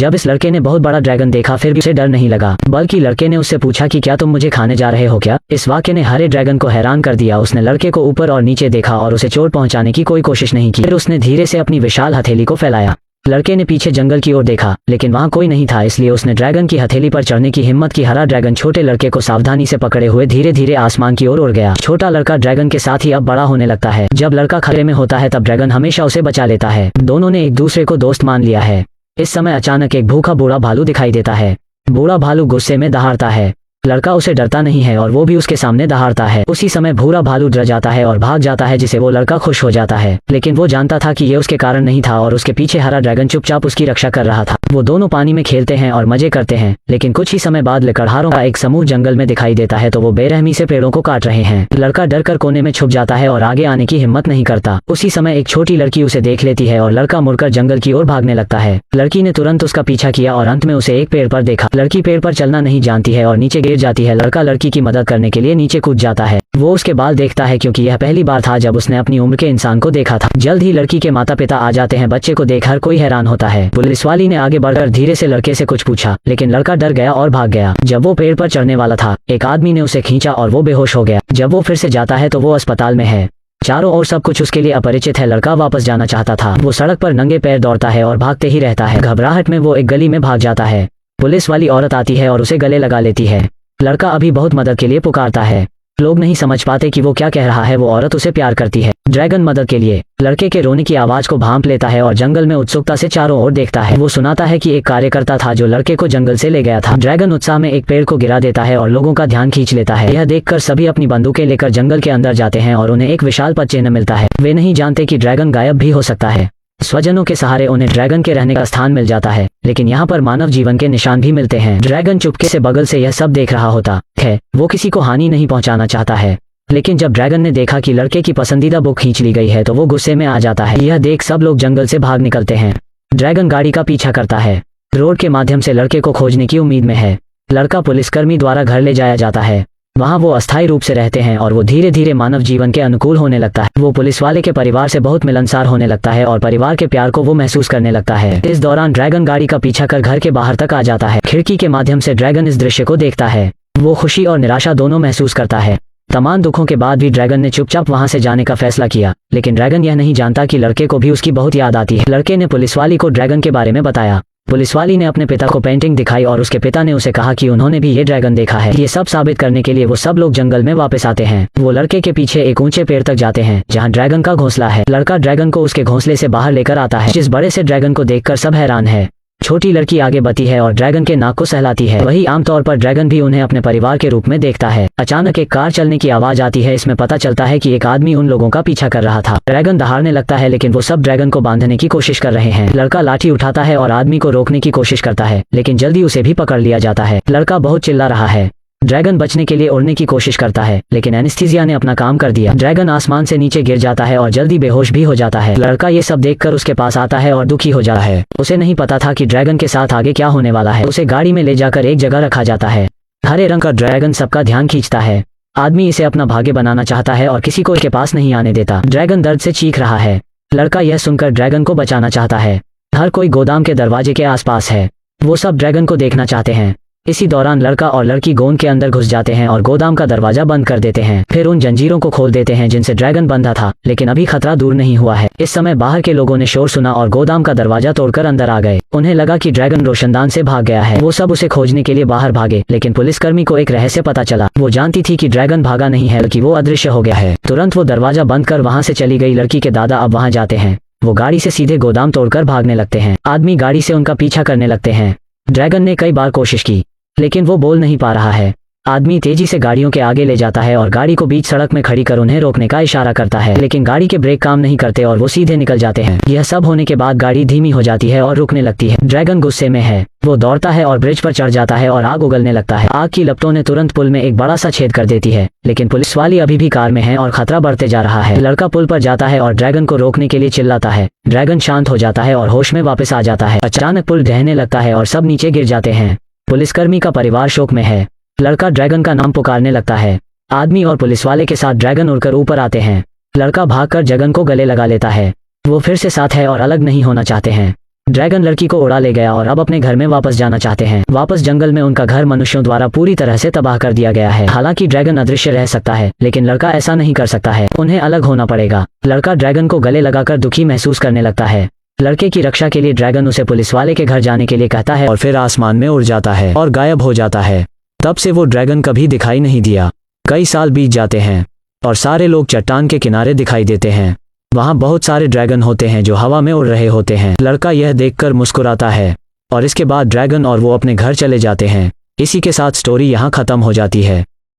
जब इस लड़के ने बहुत बड़ा ड्रैगन देखा फिर भी उसे डर नहीं लगा, बल्कि लड़के ने उससे पूछा कि क्या तुम मुझे खाने जा रहे हो क्या। इस वाक्य ने हरे ड्रैगन को हैरान कर दिया। उसने लड़के को ऊपर और नीचे देखा और उसे चोट पहुंचाने की कोई कोशिश नहीं की। फिर उसने धीरे से अपनी विशाल हथेली को फैलाया। लड़के ने पीछे जंगल की ओर देखा, लेकिन वहां कोई नहीं था, इसलिए उसने ड्रैगन की हथेली पर चढ़ने की हिम्मत की। हरा ड्रैगन छोटे लड़के को सावधानी से पकड़े हुए धीरे धीरे आसमान की ओर उड़ गया। छोटा लड़का ड्रैगन के साथ ही अब बड़ा होने लगता है। जब लड़का खतरे में होता है तब ड्रैगन हमेशा उसे बचा लेता है। दोनों ने एक दूसरे को दोस्त मान लिया है। इस समय अचानक एक भूखा बूढ़ा भालू दिखाई देता है। बूढ़ा भालू गुस्से में दहाड़ता है। लड़का उसे डरता नहीं है और वो भी उसके सामने दहाड़ता है। उसी समय भूरा भालू डर जाता है और भाग जाता है, जिसे वो लड़का खुश हो जाता है। लेकिन वो जानता था कि ये उसके कारण नहीं था और उसके पीछे हरा ड्रैगन चुपचाप उसकी रक्षा कर रहा था। वो दोनों पानी में खेलते हैं और मजे करते हैं, लेकिन कुछ ही समय बाद लकड़हारों का एक समूह जंगल में दिखाई देता है तो वो बेरहमी से पेड़ों को काट रहे हैं। लड़का डर कर कोने में छुप जाता है और आगे आने की हिम्मत नहीं करता। उसी समय एक छोटी लड़की उसे देख लेती है और लड़का मुड़कर जंगल की ओर भागने लगता है। लड़की ने तुरंत उसका पीछा किया और अंत में उसे एक पेड़ पर देखा। लड़की पेड़ पर चलना नहीं जानती है और नीचे गिर जाती है। लड़का लड़की की मदद करने के लिए नीचे कूद जाता है। वो उसके बाल देखता है क्योंकि यह पहली बार था जब उसने अपनी उम्र के इंसान को देखा था। जल्द ही लड़की के माता पिता आ जाते हैं। बच्चे को देख हर कोई हैरान होता है। पुलिस वाली ने आगे बढ़कर धीरे से लड़के से कुछ पूछा, लेकिन लड़का डर गया और भाग गया। जब वो पेड़ पर चढ़ने वाला था, एक आदमी ने उसे खींचा और वो बेहोश हो गया। जब वो फिर से जाता है तो वो अस्पताल में है। चारों ओर सब कुछ उसके लिए अपरिचित है। लड़का वापस जाना चाहता था। वो सड़क पर नंगे पैर दौड़ता है और भागते ही रहता है। घबराहट में वो एक गली में भाग जाता है। पुलिस वाली औरत आती है और उसे गले लगा लेती है। लड़का अभी बहुत मदद के लिए पुकारता है। लोग नहीं समझ पाते कि वो क्या कह रहा है। वो औरत उसे प्यार करती है। ड्रैगन मदद के लिए लड़के के रोने की आवाज को भांप लेता है और जंगल में उत्सुकता से चारों ओर देखता है। वो सुनाता है कि एक कार्यकर्ता था जो लड़के को जंगल से ले गया था। ड्रैगन उत्साह में एक पेड़ को गिरा देता है और लोगों का ध्यान खींच लेता है। यह देखकर सभी अपनी बंदूकें लेकर जंगल के अंदर जाते हैं और उन्हें एक विशाल पद चिन्ह मिलता है। वे नहीं जानते कि ड्रैगन गायब भी हो सकता है। स्वजनों के सहारे उन्हें ड्रैगन के रहने का स्थान मिल जाता है, लेकिन यहाँ पर मानव जीवन के निशान भी मिलते हैं। ड्रैगन चुपके से बगल से यह सब देख रहा होता है। वो किसी को हानि नहीं पहुंचाना चाहता है, लेकिन जब ड्रैगन ने देखा कि लड़के की पसंदीदा बुक खींच ली गई है तो वो गुस्से में आ जाता है। यह देख सब लोग जंगल से भाग निकलते हैं। ड्रैगन गाड़ी का पीछा करता है। रोड के माध्यम से लड़के को खोजने की उम्मीद में है। लड़का पुलिसकर्मी द्वारा घर ले जाया जाता है। वहाँ वो अस्थायी रूप से रहते हैं और वो धीरे धीरे मानव जीवन के अनुकूल होने लगता है। वो पुलिस वाले के परिवार से बहुत मिलनसार होने लगता है और परिवार के प्यार को वो महसूस करने लगता है। इस दौरान ड्रैगन गाड़ी का पीछा कर घर के बाहर तक आ जाता है। खिड़की के माध्यम से ड्रैगन इस दृश्य को देखता है। वो खुशी और निराशा दोनों महसूस करता है। तमाम दुखों के बाद भी ड्रैगन ने चुपचाप वहां से जाने का फैसला किया, लेकिन ड्रैगन यह नहीं जानता कि लड़के को भी उसकी बहुत याद आती है। लड़के ने पुलिस वाली को ड्रैगन के बारे में बताया। पुलिस वाली ने अपने पिता को पेंटिंग दिखाई और उसके पिता ने उसे कहा कि उन्होंने भी ये ड्रैगन देखा है। ये सब साबित करने के लिए वो सब लोग जंगल में वापस आते हैं। वो लड़के के पीछे एक ऊंचे पेड़ तक जाते हैं जहाँ ड्रैगन का घोंसला है। लड़का ड्रैगन को उसके घोंसले से बाहर लेकर आता है। जिस बड़े से ड्रैगन को देखकर सब हैरान है। छोटी लड़की आगे बढ़ती है और ड्रैगन के नाक को सहलाती है। वही आमतौर पर ड्रैगन भी उन्हें अपने परिवार के रूप में देखता है। अचानक एक कार चलने की आवाज आती है। इसमें पता चलता है कि एक आदमी उन लोगों का पीछा कर रहा था। ड्रैगन दहाड़ने लगता है, लेकिन वो सब ड्रैगन को बांधने की कोशिश कर रहे हैं। लड़का लाठी उठाता है और आदमी को रोकने की कोशिश करता है, लेकिन जल्दी उसे भी पकड़ लिया जाता है। लड़का बहुत चिल्ला रहा है। ड्रैगन बचने के लिए उड़ने की कोशिश करता है, लेकिन एनेस्थीसिया ने अपना काम कर दिया। ड्रैगन आसमान से नीचे गिर जाता है और जल्दी बेहोश भी हो जाता है। लड़का ये सब देखकर उसके पास आता है और दुखी हो जाता है। उसे नहीं पता था कि ड्रैगन के साथ आगे क्या होने वाला है। उसे गाड़ी में ले जाकर एक जगह रखा जाता है। हरे रंग का ड्रैगन सबका ध्यान खींचता है। आदमी इसे अपना भाग्य बनाना चाहता है और किसी को इसके पास नहीं आने देता। ड्रैगन दर्द से चीख रहा है। लड़का यह सुनकर ड्रैगन को बचाना चाहता है। हर कोई गोदाम के दरवाजे के आसपास है। वो सब ड्रैगन को देखना चाहते हैं। इसी दौरान लड़का और लड़की गोंद के अंदर घुस जाते हैं और गोदाम का दरवाजा बंद कर देते हैं। फिर उन जंजीरों को खोल देते हैं जिनसे ड्रैगन बंधा था, लेकिन अभी खतरा दूर नहीं हुआ है। इस समय बाहर के लोगों ने शोर सुना और गोदाम का दरवाजा तोड़कर अंदर आ गए। उन्हें लगा कि ड्रैगन रोशनदान से भाग गया है। वो सब उसे खोजने के लिए बाहर भागे, लेकिन पुलिसकर्मी को एक रहस्य पता चला। वो जानती थी कि ड्रैगन भागा नहीं है, बल्कि वो अदृश्य हो गया है। तुरंत वो दरवाजा बंद कर वहां से चली गई। लड़की के दादा अब वहां जाते हैं। वो गाड़ी से सीधे गोदाम तोड़कर भागने लगते हैं। आदमी गाड़ी से उनका पीछा करने लगते हैं। ड्रैगन ने कई बार कोशिश की, लेकिन वो बोल नहीं पा रहा है। आदमी तेजी से गाड़ियों के आगे ले जाता है और गाड़ी को बीच सड़क में खड़ी कर उन्हें रोकने का इशारा करता है, लेकिन गाड़ी के ब्रेक काम नहीं करते और वो सीधे निकल जाते हैं। यह सब होने के बाद गाड़ी धीमी हो जाती है और रुकने लगती है। ड्रैगन गुस्से में है। वो दौड़ता है और ब्रिज पर चढ़ जाता है और आग उगलने लगता है। आग की लपटों ने तुरंत पुल में एक बड़ा सा छेद कर देती है, लेकिन पुलिस वाली अभी भी कार में है और खतरा बढ़ते जा रहा है। लड़का पुल पर जाता है और ड्रैगन को रोकने के लिए चिल्लाता है। ड्रैगन शांत हो जाता है और होश में वापस आ जाता है। अचानक पुल ढहने लगता है और सब नीचे गिर जाते हैं। पुलिसकर्मी का परिवार शोक में है। लड़का ड्रैगन का नाम पुकारने लगता है। आदमी और पुलिस वाले के साथ ड्रैगन उड़कर ऊपर आते हैं। लड़का भागकर ड्रैगन को गले लगा लेता है। वो फिर से साथ है और अलग नहीं होना चाहते हैं। ड्रैगन लड़की को उड़ा ले गया और अब अपने घर में वापस जाना चाहते हैं। वापस जंगल में उनका घर मनुष्यों द्वारा पूरी तरह से तबाह कर दिया गया है। हालांकि ड्रैगन अदृश्य रह सकता है, लेकिन लड़का ऐसा नहीं कर सकता है। उन्हें अलग होना पड़ेगा। लड़का ड्रैगन को गले लगाकर दुखी महसूस करने लगता है। लड़के की रक्षा के लिए ड्रैगन उसे पुलिस वाले के घर जाने के लिए कहता है और फिर आसमान में उड़ जाता है और गायब हो जाता है। तब से वो ड्रैगन कभी दिखाई नहीं दिया। कई साल बीत जाते हैं और सारे लोग चट्टान के किनारे दिखाई देते हैं। वहाँ बहुत सारे ड्रैगन होते हैं जो हवा में उड़ रहे होते हैं। लड़का यह देखकर मुस्कुराता है और इसके बाद ड्रैगन और वो अपने घर चले जाते हैं। इसी के साथ स्टोरी यहाँ खत्म हो जाती है।